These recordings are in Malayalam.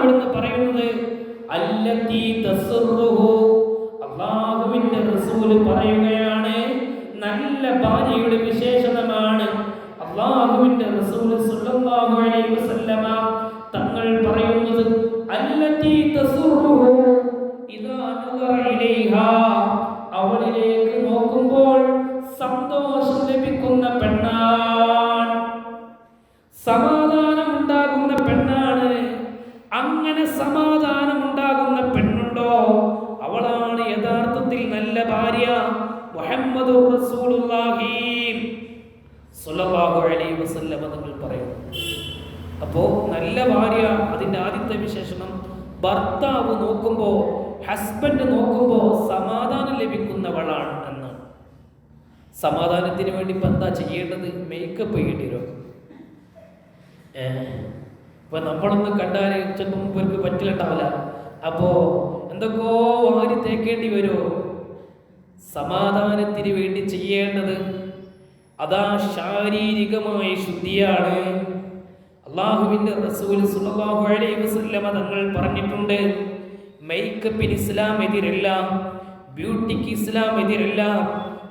ഇവിടുന്ന് പറയുന്നത് അല്ലത്തി തസ്റുഹു. അല്ലാഹുവിന്റെ റസൂൽ പറയുകയാണ്, നല്ല ഭാര്യയുടെ വിശേഷണമാണ് അല്ലാഹുവിന്റെ റസൂൽ സ്വല്ലല്ലാഹു അലൈഹി വസല്ലമ തങ്ങൾ പറയുന്നത്. അല്ലത്തി തസ്റുഹു ഇദാ നദറ ഇലൈഹാ, അവളിലേക്ക് നോക്കുമ്പോൾ സന്തോഷം ലഭിക്കുന്ന പെണ്ണാണ്, സമാധാനം ഉണ്ടാകുന്ന പെണ്ണാണ്. അങ്ങനെ സമാധാനം ഉണ്ടാകുന്ന പെണ്ണുണ്ടോ, അവളാണ് യഥാർത്ഥത്തിൽ നല്ല ഭാര്യ. മുഹമ്മദുർ റസൂലുള്ളാഹി സ്വല്ലല്ലാഹു അലൈഹി വസല്ലം തങ്ങൾ പറയുന്നു. അപ്പോൾ നല്ല ഭാര്യ, അതിൻ്റെ ആദ്യത്തെ വിശേഷണം ഭർത്താവ് നോക്കുമ്പോൾ, ഹസ്ബൻഡ് നോക്കുമ്പോൾ സമാധാനം ലഭിക്കുന്നവളാണ് എന്നാണ്. സമാധാനത്തിന് വേണ്ടി ഇപ്പം എന്താ ചെയ്യേണ്ടത്? മേക്കപ്പ് ചെയ്യേണ്ടി വരും. ഇപ്പൊ നമ്മളൊന്ന് കണ്ടാൽ ചിലപ്പോൾ ഇവർക്ക് പറ്റിലുണ്ടാവില്ല. അപ്പോ എന്തൊക്കെയോ വാരി തേക്കേണ്ടി വരുമോ? സമാധാനത്തിന് വേണ്ടി ചെയ്യേണ്ടത് അതാ ശാരീരികമായ ശുദ്ധിയാണ്. അല്ലാഹുവിന്റെ റസൂൽ സ്വല്ലല്ലാഹു അലൈഹി വസല്ലമ തങ്ങൾ പറഞ്ഞിട്ടുണ്ട്, മേക്കപ്പിന് ഇസ്ലാം എതിരല്ല, ബ്യൂട്ടിക്ക് ഇസ്ലാം എതിരല്ല,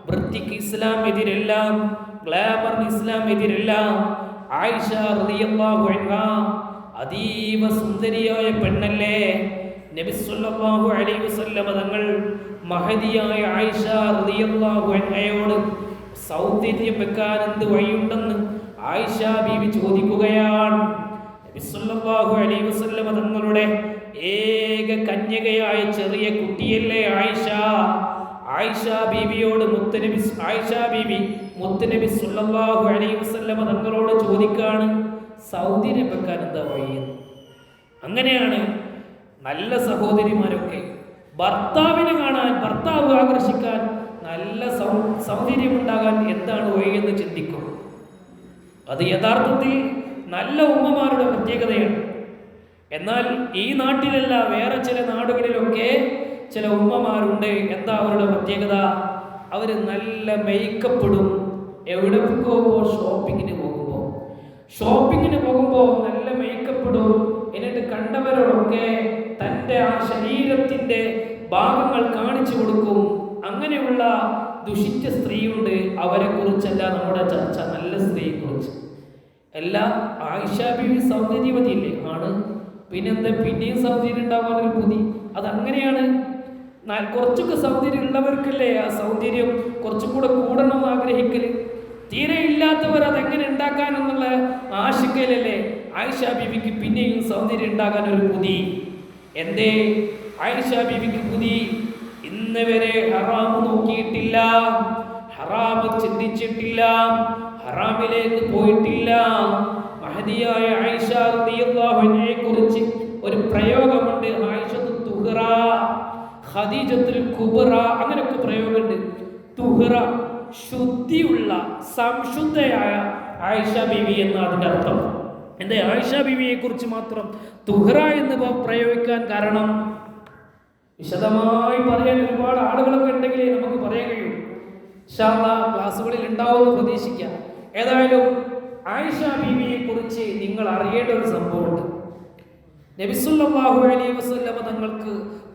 വൃത്തിക്ക് ഇസ്ലാം എതിരല്ല, ഗ്ലാമറിന് ഇസ്ലാം എതിരല്ല. ആയിഷ റളിയല്ലാഹു അൻഹാ അതീവ സുന്ദരിയായ പെണ്ണല്ലേ? നബി സല്ലല്ലാഹു അലൈഹി വസല്ലമ തങ്ങൾ മഹദിയായ ആയിഷ റളിയല്ലാഹു അൻഹയോട് സൗന്ദര്യം വെക്കാൻ എന്ത് വഴിയുണ്ടെന്ന് ആയിഷ ബീവി ചോദിക്കുകയാണ്. നബി സല്ലല്ലാഹു അലൈഹി വസല്ലമ തങ്ങളുടെ ഏക കന്യകയായ ചെറിയ കുട്ടിയല്ലേ ആയിഷ? ആയിഷ ബീവിയോട് ആയിഷ ബീവി മുത്തുനബി സല്ലല്ലാഹു അലൈഹി വസല്ലമ തങ്ങളോട് ചോദിക്കാണ്, സൗന്ദര്യം വെക്കാൻ എന്താ വഴി? അങ്ങനെയാണ് നല്ല സഹോദരിമാരൊക്കെ ഭർത്താവിനെ കാണാൻ, ഭർത്താവ് ആകർഷിക്കാൻ, നല്ല സൗന്ദര്യമുണ്ടാകാൻ എന്താണ് വഴിയെന്ന് ചിന്തിക്കും. അത് യഥാർത്ഥത്തിൽ നല്ല ഉമ്മമാരുടെ പ്രത്യേകതയാണ്. എന്നാൽ ഈ നാട്ടിലല്ല, വേറെ ചില നാടുകളിലൊക്കെ ചില ഉമ്മമാരുണ്ട്. എന്താ അവരുടെ പ്രത്യേകത? അവർ നല്ല മേക്കപ്പ് ഇടും. എവിടെ പോകുമ്പോൾ? ഷോപ്പിങ്ങിന് പോകുമ്പോൾ നല്ല മേക്കപ്പ് ഇടും. എന്നിട്ട് കണ്ടവരോടൊക്കെ തൻ്റെ ആ ശരീരത്തിൻ്റെ ഭാഗങ്ങൾ കാണിച്ചു കൊടുക്കും. അങ്ങനെയുള്ള ദുഷിച്ച സ്ത്രീയുണ്ട്. അവരെ കുറിച്ചല്ല നമ്മുടെ ചർച്ച, നല്ല സ്ത്രീയെ കുറിച്ച്. എല്ലാ ആയിഷ ബീവി സൗന്ദര്യവതിയില്ലേ? ആണ്. പിന്നെയും സൗന്ദര്യം ഉണ്ടാവാൻ ഒരു ബുദ്ധി. അതങ്ങനെയാണ്. കുറച്ചൊക്കെ സൗന്ദര്യം ഉള്ളവർക്കല്ലേ ആ സൗന്ദര്യം കുറച്ചും കൂടെ കൂടണമെന്ന് ആഗ്രഹിക്കല്. തീരെ ഇല്ലാത്തവർ അതെങ്ങനെ ഉണ്ടാക്കാനെന്നുള്ള ആശങ്കയിലല്ലേ ആയിഷ ബീവിക്ക് പിന്നെയും സൗന്ദര്യം ഉണ്ടാകാൻ ഒരു ബുദ്ധി. എന്തേ ആയിഷ ബീവിക്ക് ബുദ്ധി? ഇന്ന് വരെ ഹറാമ് നോക്കിയിട്ടില്ല, ഹറാമ് ചിന്തിച്ചിട്ടില്ല, ഹറാമിലേക്ക് പോയിട്ടില്ല. മഹദിയായ ആയിഷ റളിയല്ലാഹു അൻഹയെ കുറിച്ച് ഒരു പ്രയോഗമുണ്ട്, ആയിഷത്തു തുഹ്റ, ഖദീജത്തുൽ കുബ്റ, അങ്ങനെയൊക്കെ പ്രയോഗമുണ്ട്. തുഹ്റ ശുദ്ധിയുള്ള, സംശുദ്ധയായ ആയിഷ ബീവി എന്ന അതിൻ്റെ അർത്ഥം. എന്താ ആയിഷ ബീവിയെ കുറിച്ച് മാത്രം തുഹ്റ എന്ന് പ്രയോഗിക്കാൻ കാരണം? വിശദമായി പറയാൻ ഒരുപാട് ആളുകളൊക്കെ ഉണ്ടെങ്കിലേ നമുക്ക് പറയാൻ കഴിയും. ഇൻഷാ അല്ലാഹ് ക്ലാസ്സുകളിൽ ഉണ്ടാവുമെന്ന് പ്രതീക്ഷിക്കാം. ഏതായാലും ആയിഷ ബീവിയെ കുറിച്ച് നിങ്ങൾ അറിയേണ്ട ഒരു സംഭവമുണ്ട്. നബി സല്ലല്ലാഹു അലൈഹി വസല്ലമ തങ്ങൾക്ക്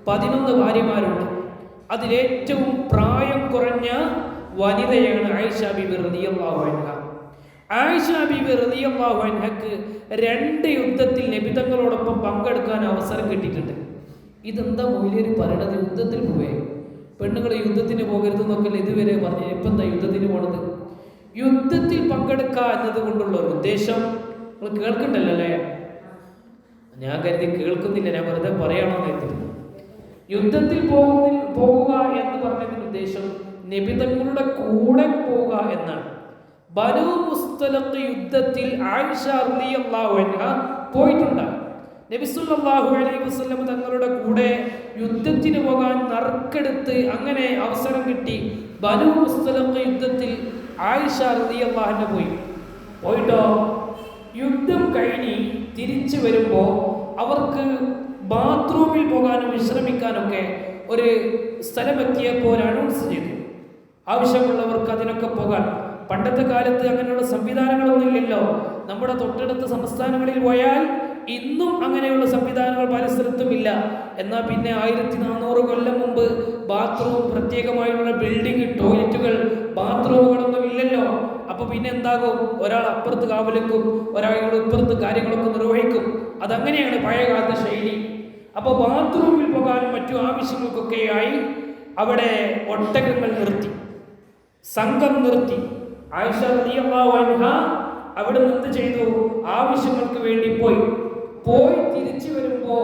11 ഭാര്യമാരുണ്ട്. അതിലേറ്റവും പ്രായം കുറഞ്ഞ വനിതയാണ് ആയിഷ ബീവി റളിയല്ലാഹു അൻഹ. ആയിഷ ബീവി റളിയല്ലാഹു അൻഹക്ക് 2 യുദ്ധത്തിൽ നബി തങ്ങളോടൊപ്പം പങ്കെടുക്കാൻ അവസരം കിട്ടിയിട്ടുണ്ട്. ഇതെന്താ മൗലവി പറയണത്? യുദ്ധത്തിൽ പോവേ? പെണ്ണുങ്ങൾ യുദ്ധത്തിന് പോകരുതെന്നൊക്കെ ഇതുവരെ പറഞ്ഞു. ഇപ്പം എന്താ യുദ്ധത്തിന് പോണത്? യുദ്ധത്തിൽ പങ്കെടുക്കുക എന്നത് കൊണ്ടുള്ള ഒരു ഉദ്ദേശം നിങ്ങൾ കേൾക്കണ്ടല്ലോ അല്ലേ? ഞാൻ കരുതി കേൾക്കുന്നില്ല, ഞാൻ വെറുതെ പറയണമെന്ന് കരുതി. യുദ്ധത്തിൽ പോകുക എന്ന് പറഞ്ഞതിന് ഉദ്ദേശം നബി തങ്ങളുടെ കൂടെ പോവുക എന്നാണ്. ബനൂ മുസ്തലഖ് യുദ്ധത്തിൽ ആയിഷ റളിയല്ലാഹു അൻഹ പോയിട്ടുണ്ട്. നബി സല്ലല്ലാഹു അലൈഹി വസല്ലം തങ്ങളുടെ കൂടെ യുദ്ധത്തിന് പോകാൻ നറുക്കെടുത്ത് അങ്ങനെ അവസരം കിട്ടി. ബനൂ മുസ്തലഖ് യുദ്ധത്തിൽ ആയിഷ റളിയല്ലാഹു അൻഹ പോയിട്ടോ. യുദ്ധം കഴിഞ്ഞ് തിരിച്ചു വരുമ്പോൾ അവർക്ക് ബാത്റൂമിൽ പോകാനും വിശ്രമിക്കാനൊക്കെ ഒരു സ്ഥലമെത്തിയപ്പോൾ അനൗൺസ് ചെയ്തു, ആവശ്യമുള്ളവർക്ക് അതിനൊക്കെ പോകാൻ. പണ്ടത്തെ കാലത്ത് അങ്ങനെയുള്ള സംവിധാനങ്ങളൊന്നും ഇല്ലല്ലോ. നമ്മുടെ തൊട്ടടുത്ത സംസ്ഥാനങ്ങളിൽ പോയാൽ ഇന്നും അങ്ങനെയുള്ള സംവിധാനങ്ങൾ പല സ്ഥലത്തും ഇല്ല. എന്നാൽ പിന്നെ 1400 കൊല്ലം മുമ്പ് ബാത്റൂം, പ്രത്യേകമായുള്ള ബിൽഡിംഗ്, ടോയ്ലറ്റുകൾ, ബാത്റൂമുകളൊന്നും ഇല്ലല്ലോ. അപ്പൊ പിന്നെ എന്താകും? ഒരാൾ അപ്പുറത്ത് കാവലിക്കും, ഒരാൾ ഇപ്പുറത്ത് കാര്യങ്ങളൊക്കെ നിർവഹിക്കും. അതങ്ങനെയാണ് പഴയകാലത്തെ ശൈലി. അപ്പൊ ബാത്റൂമിൽ പോകാനും മറ്റു ആവശ്യങ്ങൾക്കൊക്കെയായി അവിടെ ഒട്ടകങ്ങൾ നിർത്തി, സംഘം നിർത്തി. ആയിഷ റളിയല്ലാഹു അൻഹ അവിടെ എന്ത് ചെയ്തു? ആവശ്യങ്ങൾക്ക് വേണ്ടി പോയി തിരിച്ചു വരുമ്പോ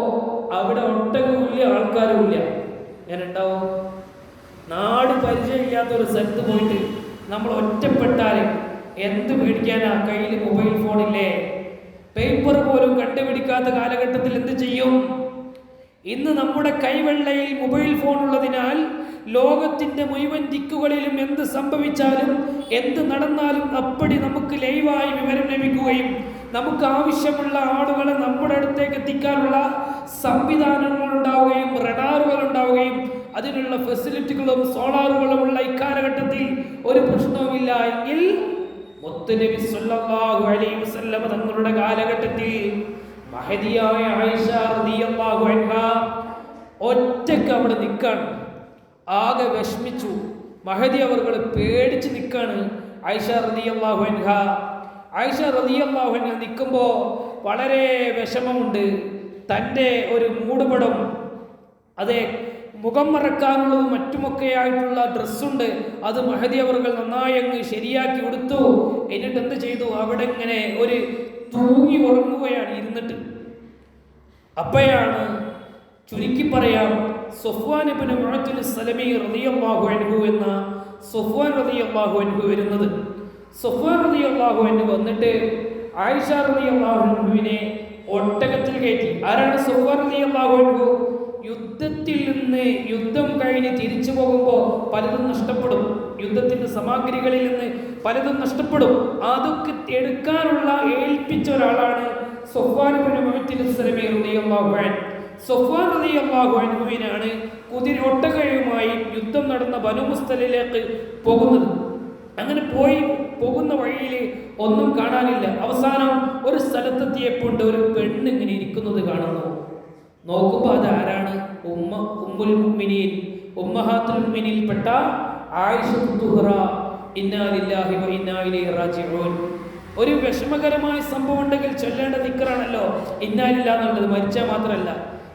അവിടെ ഒട്ടകവുമില്ല, ആൾക്കാരുമില്ല. എങ്ങനെ ഉണ്ടാവും? നാട് പരിചയമില്ലാത്തൊരു സ്ഥലത്ത് പോയിട്ട് നമ്മൾ ഒറ്റപ്പെട്ടാൽ എന്ത് പേടിക്കാനാ? കയ്യിൽ മൊബൈൽ ഫോണില്ലേ? പേപ്പർ പോലും കണ്ടുപിടിക്കാത്ത കാലഘട്ടത്തിൽ എന്ത് ചെയ്യും? ഇന്ന് നമ്മുടെ കൈവെള്ളയിൽ മൊബൈൽ ഫോൺ ഉള്ളതിനാൽ ലോകത്തിന്റെ മുഴുവൻ ദിക്കുകളിലും എന്ത് സംഭവിച്ചാലും എന്ത് നടന്നാലും അപ്പടി നമുക്ക് ലൈവായി വിവരം ലഭിക്കുകയും നമുക്ക് ആവശ്യമുള്ള ആളുകളെ നമ്മുടെ അടുത്തേക്ക് എത്തിക്കാനുള്ള സംവിധാനങ്ങൾ ഉണ്ടാവുകയും റഡാറുകൾ ഉണ്ടാവുകയും അതിനുള്ള ഫെസിലിറ്റികളും സോളാറുകളും ഉള്ള ഇക്കാലഘട്ടത്തിൽ ഒരു പ്രശ്നവുമില്ല എങ്കിൽ മുത്തുനബി സല്ലല്ലാഹു അലൈഹി വസല്ലം തങ്ങളുടെ കാലഘട്ടത്തിൽ മഹദിയായ ആയിഷ റളിയല്ലാഹു അൻഹ ഒറ്റയ്ക്ക് അവിടെ നിൽക്കാണ്. ആകെ വിഷമിച്ചു. മഹദി അവർകൾ പേടിച്ച് നിൽക്കാണ്. ആയിഷ റളിയല്ലാഹു അൻഹ നിൽക്കുമ്പോൾ വളരെ വിഷമമുണ്ട്. തൻ്റെ ഒരു മൂടുപടം, അതെ, മുഖം മറക്കാനുള്ളതും മറ്റുമൊക്കെയായിട്ടുള്ള ഡ്രസ്സുണ്ട്, അത് മഹദി അവർകൾ നന്നായി അങ്ങ് ശരിയാക്കി കൊടുത്തു. എന്നിട്ട് എന്ത് ചെയ്തു? അവിടെ ഇങ്ങനെ ഒരു തൂങ്ങി ഉറങ്ങുകയാണ് ഇരുന്നിട്ട്. അപ്പോഴാണ് ചുരുക്കി പറയാം, സഫ്വാൻ ഇബ്നു മുഅത്തിൽ സലമി റളിയല്ലാഹു അൻഹു എന്ന സഫ്വാൻ റളിയല്ലാഹു അൻഹു വരുന്നത്. സഫ്വാൻ റളിയല്ലാഹു അൻഹു വന്നിട്ട് ആയിഷ റളിയല്ലാഹു അൻഹുവിനെ ഒട്ടകത്തിൽ കയറ്റി. ആരാണ് സഫ്വാൻ റളിയല്ലാഹു അൻഹു? യുദ്ധത്തിൽ നിന്ന് യുദ്ധം കഴിഞ്ഞ് തിരിച്ചു പോകുമ്പോൾ പലതും നഷ്ടപ്പെടും. യുദ്ധത്തിന്റെ സാമഗ്രികളിൽ നിന്ന് പലതും നഷ്ടപ്പെടും. അതൊക്കെ എടുക്കാനുള്ള ഏൽപ്പിച്ച ഒരാളാണ് സഫ്വാൻ ഇബ്നു മുഅത്തിൽ സലമി റളിയല്ലാഹു അൻഹു. സഫ്വാൻ റളിയല്ലാഹു അൻഹുവിനാണ് ഒട്ടകയുമായി യുദ്ധം നടന്ന ബനു മുസ്തലിലേക്ക് പോകുന്നത്. അങ്ങനെ പോകുന്ന വഴിയിൽ ഒന്നും കാണാനില്ല. അവസാനം ഒരു സ്ഥലത്തെത്തിയപ്പോൾ ഒരു പെണ്ണ് ഇങ്ങനെ ഇരിക്കുന്നത് കാണുന്നു. നോക്കുമ്പോൾ അത് ആരാണ്? ഉമ്മുൽ മുഅ്മിനീൻ, ഉമ്മഹാത്തുൽ മുഅ്മിനീൻപ്പെട്ട ആയിഷ തുഹ്റ. ഇന്നാ ലില്ലാഹി വ ഇന്നാ ഇലൈഹി റാജിഊൻ. ഒരു വിഷമകരമായ സംഭവം ഉണ്ടെങ്കിൽ ചൊല്ലേണ്ട ദിക്റാണല്ലോ ഇന്നാ ലില്ലാഹി എന്നുള്ളത്. മരിച്ചാൽ മാത്രമല്ല,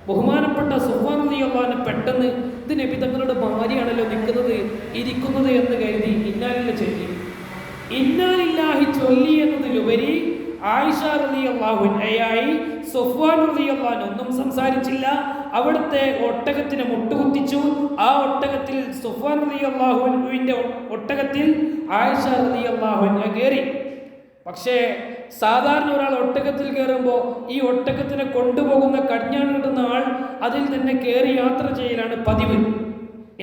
ബഹുമാനപ്പെട്ട സഫ്വാൻ റളിയല്ലാഹു അൻഹു പെട്ടെന്ന് ഇത് നബി തങ്ങളുടെ ഭാര്യയാണല്ലോ ഇരിക്കുന്നത് എന്ന് കരുതി ഇന്നാ ലില്ലാഹി ചൊല്ലി. ഇന്നാ ലില്ലാഹി ചൊല്ലി എന്നതിലുപരി ആയിഷ റളിയല്ലാഹു അൻഹയായി സഫ്വാൻ റളിയല്ലാഹു അൻഹു ഒന്നും സംസാരിച്ചില്ല. അവിടുത്തെ ഒട്ടകത്തിനെ മുട്ടുകുത്തിച്ചു. ആ ഒട്ടകത്തിൽ സഫ്വാൻ റളിയല്ലാഹു അൻഹുവിന്റെ ഒട്ടകത്തിൽ ആയിഷ റളിയല്ലാഹു അൻഹ കയറി. പക്ഷേ സാധാരണ ഒരാൾ ഒട്ടകത്തിൽ കയറുമ്പോൾ ഈ ഒട്ടകത്തിനെ കൊണ്ടുപോകുന്ന കടിഞ്ഞാണിടുന്ന ആൾ അതിൽ തന്നെ കയറി യാത്ര ചെയ്യലാണ് പതിവ്.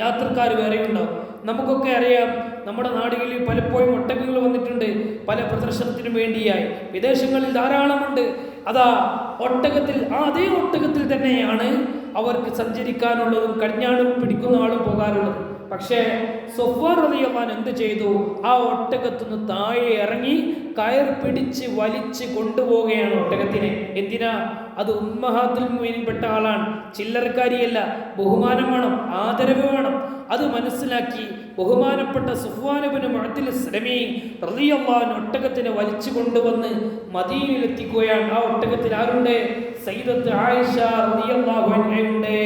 യാത്രക്കാർ വേറെ ഉണ്ടാവും. നമുക്കൊക്കെ അറിയാം, നമ്മുടെ നാടുകളിൽ പലപ്പോഴും ഒട്ടകങ്ങൾ വന്നിട്ടുണ്ട് പല പ്രദർശനത്തിനും വേണ്ടിയായി. വിദേശങ്ങളിൽ ധാരാളമുണ്ട്. അതാ ഒട്ടകത്തിൽ, അതേ ഒട്ടകത്തിൽ തന്നെയാണ് അവർക്ക് സഞ്ചരിക്കാനുള്ളതും കടിഞ്ഞാണും പിടിക്കുന്ന ആളും പോകാറുള്ളത്. പക്ഷേ സഫ്വാൻ റളിയല്ലാഹു അൻഹു എന്ത് ചെയ്തു? ആ ഒട്ടകത്തുനിന്ന് താഴെ ഇറങ്ങി കയർ പിടിച്ച് വലിച്ച് കൊണ്ടുപോവുകയാണ് ഒട്ടകത്തിനെ. എന്തിനാ? അത് ഉമ്മഹാത്തുൽ മുഅ്മിനീൻപ്പെട്ട ആളാണ്, ചില്ലറക്കാരിയല്ല. ബഹുമാനം വേണം, ആദരവ് വേണം. അത് മനസ്സിലാക്കി ബഹുമാനപ്പെട്ട സഫ്വാൻ ഇബ്നു മുഅത്തിൽ സലമി റളിയല്ലാഹു അൻഹു ഒട്ടകത്തിനെ വലിച്ചു കൊണ്ടുവന്ന് മദീനയിൽ എത്തിക്കുകയാണ്. ആ ഒട്ടകത്തിൽ ആരുണ്ട്? സയ്യിദത്ത് ആയിഷ റളിയല്ലാഹു അൻഹയുണ്ട്.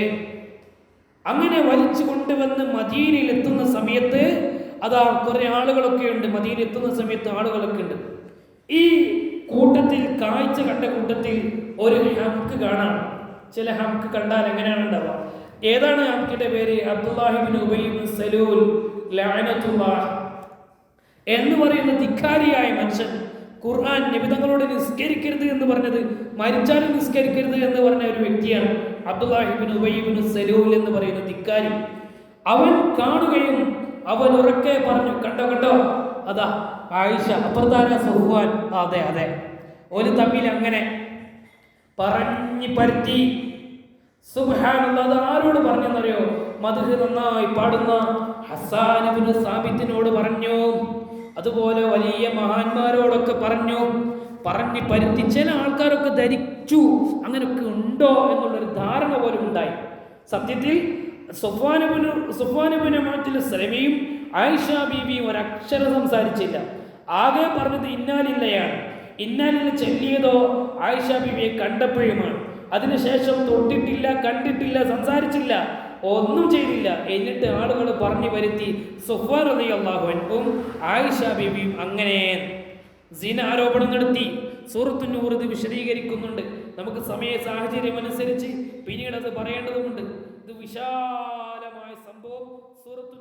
അങ്ങനെ വലിച്ചു കൊണ്ടുവന്ന് മദീനയിൽ എത്തുന്ന സമയത്ത് അതാ കുറെ ആളുകളൊക്കെ ഉണ്ട്. മദീനയിൽ എത്തുന്ന സമയത്ത് ആളുകളൊക്കെ ഉണ്ട്. ഈ കൂട്ടത്തിൽ, കാഴ്ച കണ്ട കൂട്ടത്തിൽ ഒരു ഹംക്ക് കാണാം. ചില ഹംക്ക് കണ്ടാൽ എങ്ങനെയാണ് ഉണ്ടാവുക? ഏതാണ് ഹംക്കിന്റെ പേര്? അബ്ദുല്ലാഹി ഇബ്നു ഉബൈ ഇബ്നു സലൂൽ ലഅനത്തുല്ലാഹ് എന്ന് പറയുന്ന ധിക്കാരിയായ മനുഷ്യൻ. ഖുർആൻ നബിതങ്ങളോട് നിസ്കരിക്കരുത് എന്ന് പറഞ്ഞത്, മരിച്ചാലും നിസ്കരിക്കരുത് എന്ന് പറഞ്ഞ ഒരു വ്യക്തിയാണ് അബ്ദുല്ലാഹി ഇബ്നു ഉബൈ ഇബ്നു സലൂൽ എന്ന് പറയുന്ന ധിക്കാരി. അവൻ കാണുകയും അവൻ ഉറക്കെ പറഞ്ഞു, കണ്ടോ അതാ ആയിഷ, അപ്പുറത്താര സഫ്വാൻ. അതെ ഒരു തമ്മിൽ അങ്ങനെ പറഞ്ഞു പരത്തി. സുബ്ഹാനല്ലാഹ്. അത് ആരോട് പറഞ്ഞെന്നറിയോ? മദ്ഹ് നന്നായി പാടുന്ന ഹസ്സാൻ ഇബ്നു സാബിത്തിനോട് പറഞ്ഞു. അതുപോലെ വലിയ മഹാന്മാരോടൊക്കെ പറഞ്ഞു. പറഞ്ഞ് പരുത്തി ചില ആൾക്കാരൊക്കെ ധരിച്ചു അങ്ങനെയൊക്കെ ഉണ്ടോ എന്നുള്ളൊരു ധാരണ പോലും ഉണ്ടായി. സത്യത്തിൽ സുഫ്വാനുബിന് സലമയും ആയിഷ ബീവിയും ഒരക്ഷരം സംസാരിച്ചില്ല. ആകെ പറഞ്ഞത് ഇന്നാലില്ലയാണ്. ഇന്നാലില്ല ചൊല്ലിയതോ ആയിഷ ബീവിയെ കണ്ടപ്പോഴുമാണ്. അതിനുശേഷം തൊട്ടിട്ടില്ല, കണ്ടിട്ടില്ല, സംസാരിച്ചില്ല, ഒന്നും ചെയ്തില്ല. എന്നിട്ട് ആളുകൾ പറഞ്ഞു വരുത്തി സുഫ്വാൻ റളിയല്ലാഹു അൻഹും ആയിഷ ബീവിയും അങ്ങനെ സിന ആരോപണം നടത്തി. സൂറത്തു നൂർ ഇത് വിശദീകരിക്കുന്നുണ്ട്. നമുക്ക് സമയ സാഹചര്യം അനുസരിച്ച് പിന്നീട് അത് പറയേണ്ടതുണ്ട്. ഇത് വിശാലമായ സംഭവം സൂറത്തു